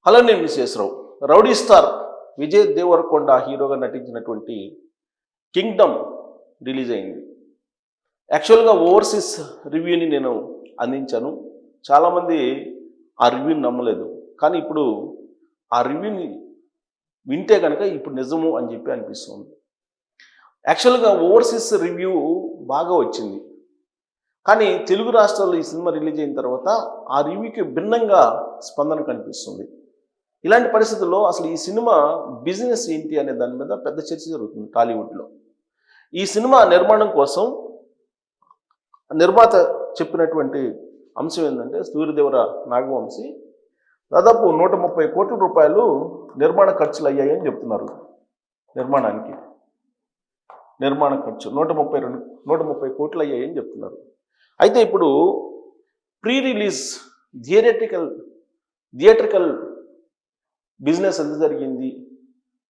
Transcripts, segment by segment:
Hello, నేను Visweswara Rao. Rowdy star Vijay Devarakonda హీరోగా నటించినటువంటి కింగ్డమ్ రిలీజ్ అయింది. యాక్చువల్గా ఓవర్సీస్ రివ్యూని నేను అందించాను. చాలామంది ఆ రివ్యూని నమ్మలేదు. కానీ ఇప్పుడు ఆ రివ్యూని వింటే కనుక ఇప్పుడు నిజము అని చెప్పి అనిపిస్తుంది. యాక్చువల్గా ఓవర్సీస్ రివ్యూ బాగా వచ్చింది. కానీ తెలుగు రాష్ట్రాల్లో ఈ సినిమా రిలీజ్ అయిన తర్వాత ఆ రివ్యూకి భిన్నంగా స్పందన కనిపిస్తుంది. ఇలాంటి పరిస్థితుల్లో అసలు ఈ సినిమా బిజినెస్ ఏంటి అనే దాని మీద పెద్ద చర్చ జరుగుతుంది టాలీవుడ్లో. ఈ సినిమా నిర్మాణం కోసం నిర్మాత చెప్పినటువంటి అంశం ఏంటంటే, సూర్యదేవర నాగవంశీ దాదాపు 130 కోట్ల రూపాయలు నిర్మాణ ఖర్చులు అయ్యాయని చెప్తున్నారు. నిర్మాణ ఖర్చు 130 కోట్లు అయ్యాయని చెప్తున్నారు. అయితే ఇప్పుడు ప్రీ రిలీజ్ థియేట్రికల్ బిజినెస్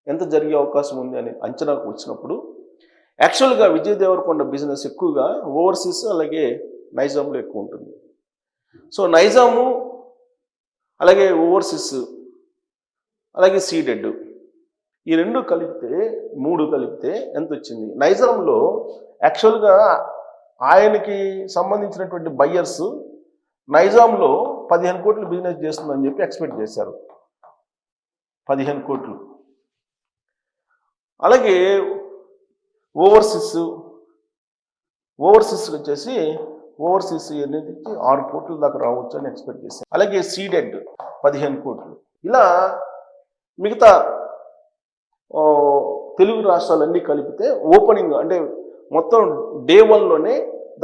ఎంత జరిగే అవకాశం ఉంది అని అంచనాకు వచ్చినప్పుడు యాక్చువల్గా విజయ్ దేవరకొండ బిజినెస్ ఎక్కువగా ఓవర్సీస్ అలాగే నైజాంలో ఎక్కువ ఉంటుంది. సో నైజాము అలాగే ఓవర్సీస్ అలాగే సీడెడ్ ఈ మూడు కలిపితే ఎంత వచ్చింది? నైజాంలో యాక్చువల్గా ఆయనకి సంబంధించినటువంటి బయ్యర్స్ నైజాంలో 15 కోట్లు బిజినెస్ చేస్తుందని చెప్పి ఎక్స్పెక్ట్ చేశారు. 15 కోట్లు. అలాగే ఓవర్సీస్ వచ్చేసి అనేది 6 కోట్ల దాకా రావచ్చు అని ఎక్స్పెక్ట్ చేశారు. అలాగే సీడెడ్ 15 కోట్లు. ఇలా మిగతా తెలుగు రాష్ట్రాలన్నీ కలిపితే ఓపెనింగ్ అంటే మొత్తం డే 1లోనే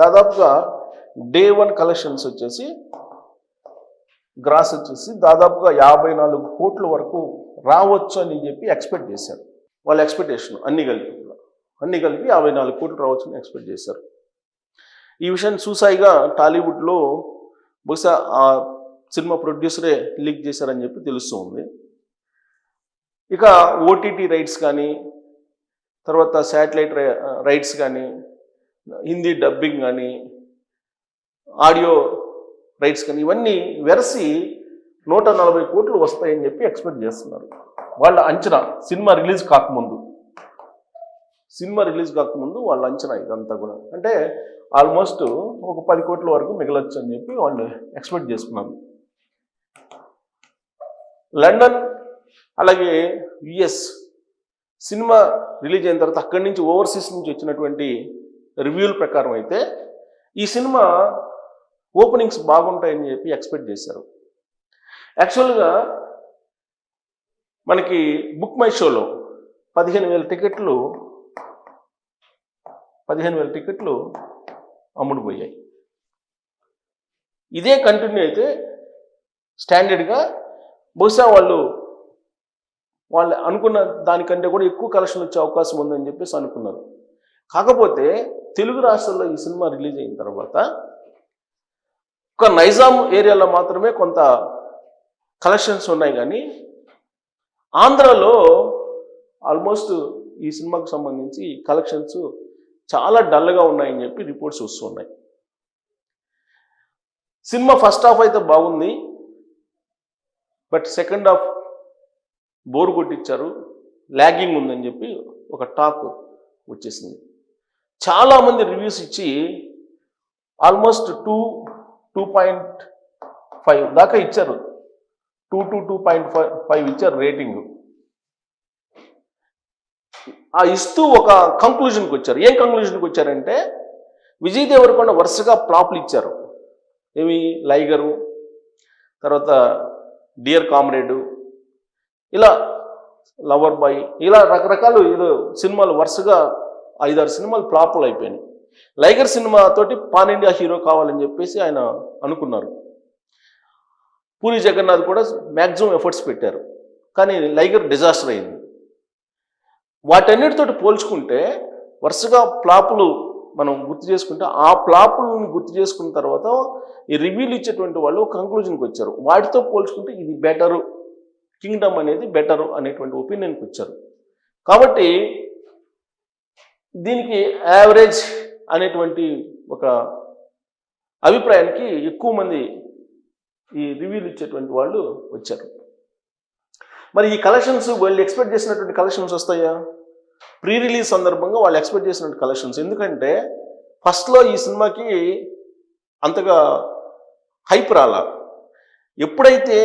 దాదాపుగా డే 1 కలెక్షన్స్ వచ్చేసి గ్రాస్ వచ్చేసి దాదాపుగా 54 కోట్ల వరకు రావచ్చు అని చెప్పి ఎక్స్పెక్ట్ చేశారు. వాళ్ళ ఎక్స్పెక్టేషన్ అన్ని కలిపి 54 కోట్లు రావచ్చు అని ఎక్స్పెక్ట్ చేశారు. ఈ విషయాన్ని చూసాయిగా టాలీవుడ్లో బహుశా ఆ సినిమా ప్రొడ్యూసరే లీక్ చేశారని చెప్పి తెలుస్తూ ఉంది. ఇక ఓటీటీ రైట్స్ కానీ, తర్వాత శాటిలైట్ రైట్స్ కానీ, హిందీ డబ్బింగ్ కానీ, ఆడియో రైట్స్ కానీ ఇవన్నీ వెరసి 140 కోట్లు వస్తాయని చెప్పి ఎక్స్పెక్ట్ చేస్తున్నారు. వాళ్ళ అంచనా సినిమా రిలీజ్ కాకముందు వాళ్ళ అంచనా ఇదంతా కూడా. అంటే ఆల్మోస్ట్ ఒక 10 కోట్ల వరకు మిగలొచ్చు అని చెప్పి వాళ్ళు ఎక్స్పెక్ట్ చేసుకున్నారు. లండన్ అలాగే యుఎస్ సినిమా రిలీజ్ అయిన తర్వాత అక్కడి నుంచి ఓవర్సీస్ నుంచి వచ్చినటువంటి రివ్యూల ప్రకారం అయితే ఈ సినిమా ఓపెనింగ్స్ బాగుంటాయని చెప్పి ఎక్స్పెక్ట్ చేశారు. యాక్చువల్గా మనకి బుక్ మై షోలో 15,000 టికెట్లు అమ్ముడుపోయాయి. ఇదే కంటిన్యూ అయితే స్టాండర్డ్గా బహుశా వాళ్ళు అనుకున్న దానికంటే కూడా ఎక్కువ కలెక్షన్ వచ్చే అవకాశం ఉందని చెప్పేసి అనుకున్నారు. కాకపోతే తెలుగు రాష్ట్రాల్లో ఈ సినిమా రిలీజ్ అయిన తర్వాత ఒక నైజాం ఏరియాలో మాత్రమే కొంత కలెక్షన్స్ ఉన్నాయి. కానీ ఆంధ్రాలో ఆల్మోస్ట్ ఈ సినిమాకు సంబంధించి కలెక్షన్స్ చాలా డల్గా ఉన్నాయని చెప్పి రిపోర్ట్స్ వస్తున్నాయి. సినిమా ఫస్ట్ హాఫ్ అయితే బాగుంది, బట్ సెకండ్ హాఫ్ బోర్ కొట్టించారు, ల్యాగింగ్ ఉందని చెప్పి ఒక టాక్ వచ్చేసింది. చాలామంది రివ్యూస్ ఇచ్చి ఆల్మోస్ట్ 2.5 దాకా ఇచ్చారు. 2.5 ఇచ్చారు రేటింగ్. ఆ ఇస్తూ ఒక కంక్లూజన్కి వచ్చారు. ఏం కంక్లూజన్కి వచ్చారంటే, విజయ్ దేవరకొండ వరుసగా ఫ్లాప్లు ఇచ్చారు. ఏమి లైగరు, తర్వాత డియర్ కామ్రేడు, ఇలా లవర్ బాయ్, ఇలా రకరకాలు ఏదో సినిమాలు వరుసగా 5-6 సినిమాలు ఫ్లాపులు అయిపోయినాయి. లైగర్ సినిమాతోటి పాన్ ఇండియా హీరో కావాలని చెప్పేసి ఆయన అనుకున్నారు. పూరి జగన్నాథ్ కూడా మ్యాక్సిమం ఎఫర్ట్స్ పెట్టారు. కానీ లైగర్ డిజాస్టర్ అయింది. వాటన్నిటితోటి పోల్చుకుంటే వరుసగా ఫ్లాపులు మనం గుర్తు చేసుకుంటే, ఆ ఫ్లాపులను గుర్తు చేసుకున్న తర్వాత ఈ రివ్యూలు ఇచ్చేటువంటి వాళ్ళు కంక్లూజన్కి వచ్చారు. వాటితో పోల్చుకుంటే ఇది బెటరు, కింగ్డమ్ అనేది బెటరు అనేటువంటి ఒపీనియన్కి వచ్చారు. కాబట్టి దీనికి యావరేజ్ అనేటువంటి ఒక అభిప్రాయానికి ఎక్కువ మంది ఈ రివ్యూలు ఇచ్చేటువంటి వాళ్ళు వచ్చారు. మరి ఈ కలెక్షన్స్ వాళ్ళు ఎక్స్పెక్ట్ చేసినటువంటి కలెక్షన్స్ వస్తాయా? ప్రీ రిలీజ్ సందర్భంగా వాళ్ళు ఎక్స్పెక్ట్ చేసినటువంటి కలెక్షన్స్, ఎందుకంటే ఫస్ట్లో ఈ సినిమాకి అంతగా హైప్ రాలా. ఎప్పుడైతే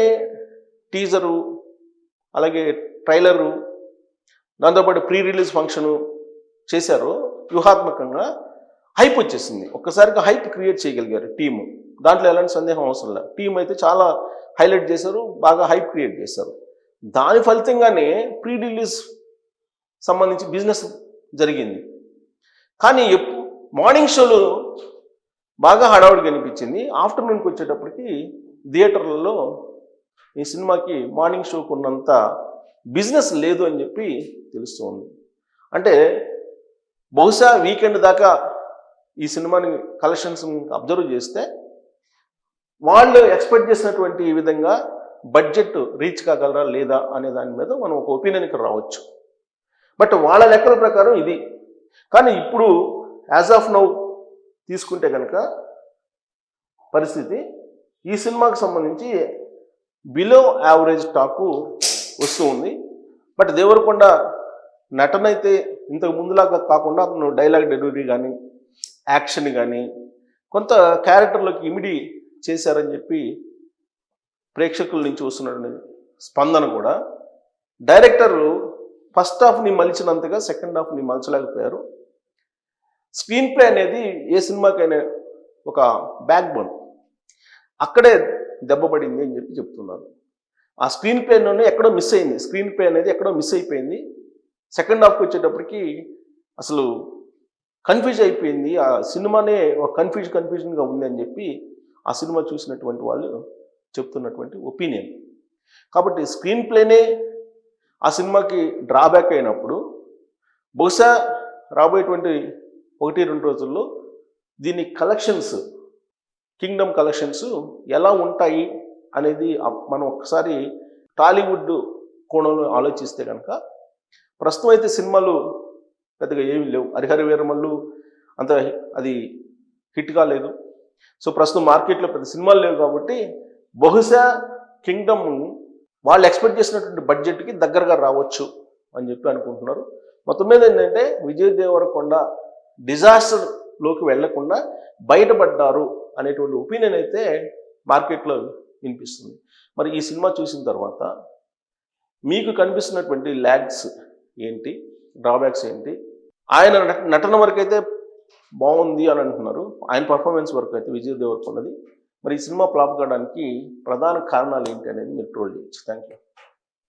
టీజరు, అలాగే ట్రైలరు, దాంతోపాటు ప్రీ రిలీజ్ ఫంక్షను చేశారో వ్యూహాత్మకంగా హైప్ వచ్చేసింది. ఒక్కసారిగా హైప్ క్రియేట్ చేయగలిగారు టీము. దాంట్లో ఎలాంటి సందేహం అవసరం లేదు. టీం అయితే చాలా హైలైట్ చేశారు, బాగా హైప్ క్రియేట్ చేశారు. దాని ఫలితంగానే ప్రీ రిలీజ్ సంబంధించి బిజినెస్ జరిగింది. కానీ మార్నింగ్ షోలో బాగా హడావుడి కనిపించింది. ఆఫ్టర్నూన్కి వచ్చేటప్పటికి థియేటర్లలో ఈ సినిమాకి మార్నింగ్ షోకు ఉన్నంత బిజినెస్ లేదు అని చెప్పి తెలుస్తుంది. అంటే బహుశా వీకెండ్ దాకా ఈ సినిమాని కలెక్షన్స్ అబ్జర్వ్ చేస్తే వాళ్ళు ఎక్స్పెక్ట్ చేసినటువంటి ఈ విధంగా బడ్జెట్ రీచ్ కాగలరా లేదా అనే దాని మీద మనం ఒక ఒపీనియన్కి రావచ్చు. బట్ వాళ్ళ లెక్కల ప్రకారం ఇది. కానీ ఇప్పుడు యాజ్ ఆఫ్ నౌ తీసుకుంటే కనుక పరిస్థితి ఈ సినిమాకి సంబంధించి బిలో యావరేజ్ టాకు వస్తూ ఉంది. బట్ దేవరకొండ నటన అయితే ఇంతకు ముందులాగా కాకుండా అతను డైలాగ్ డెలివరీ కానీ, యాక్షన్ కానీ, కొంత క్యారెక్టర్లోకి ఇమిడి చేశారని చెప్పి ప్రేక్షకుల నుంచి వస్తున్న స్పందన కూడా, డైరెక్టరు ఫస్ట్ హాఫ్ని మలిచినంతగా సెకండ్ హాఫ్ని మలచలేకపోయారు. స్క్రీన్ ప్లే అనేది ఏ సినిమాకైనా ఒక బ్యాక్ బోన్, అక్కడే దెబ్బపడింది అని చెప్పి చెప్తున్నారు. ఆ స్క్రీన్ ప్లేలోనే ఎక్కడో మిస్ అయింది. స్క్రీన్ ప్లే అనేది ఎక్కడో మిస్ అయిపోయింది. సెకండ్ హాఫ్కి వచ్చేటప్పటికి అసలు కన్ఫ్యూజ్ అయిపోయింది. ఆ సినిమానే ఒక కన్ఫ్యూజన్గా ఉంది అని చెప్పి ఆ సినిమా చూసినటువంటి వాళ్ళు చెప్తున్నటువంటి ఒపీనియన్. కాబట్టి స్క్రీన్ ప్లేనే ఆ సినిమాకి డ్రాబ్యాక్ అయినప్పుడు బహుశా రాబోయేటువంటి 1-2 రోజుల్లో దీని కలెక్షన్స్, కింగ్డమ్ కలెక్షన్స్ ఎలా ఉంటాయి అనేది మనం ఒకసారి టాలీవుడ్ కోణంలో ఆలోచిస్తే కనుక ప్రస్తుతం అయితే సినిమాలు పెద్దగా ఏమీ లేవు. హరిహర వీరమల్లు అంత అది హిట్ కాలేదు. సో ప్రస్తుతం మార్కెట్లో పెద్ద సినిమాలు లేవు కాబట్టి బహుశా కింగ్డమ్ వాళ్ళు ఎక్స్పెక్ట్ చేసినటువంటి బడ్జెట్కి దగ్గరగా రావచ్చు అని చెప్పి అనుకుంటున్నారు. మొత్తం మీద ఏంటంటే విజయ్ దేవరకొండ డిజాస్టర్లోకి వెళ్లకుండా బయటపడ్డారు అనేటువంటి ఒపీనియన్ అయితే మార్కెట్లో వినిపిస్తుంది. మరి ఈ సినిమా చూసిన తర్వాత మీకు కనిపిస్తున్నటువంటి ల్యాగ్స్ ఏంటి, డ్రాబ్యాక్స్ ఏంటి? ఆయన నటన వరకు అయితే బాగుంది అని అంటున్నారు. ఆయన పర్ఫార్మెన్స్ వరకు అయితే విజయ్ దేవరకొండది. మరి ఈ సినిమా ఫ్లాప్ కావడానికి ప్రధాన కారణాలు ఏంటి అనేది మీరు ట్రోల్ చేయొచ్చు. Thank you.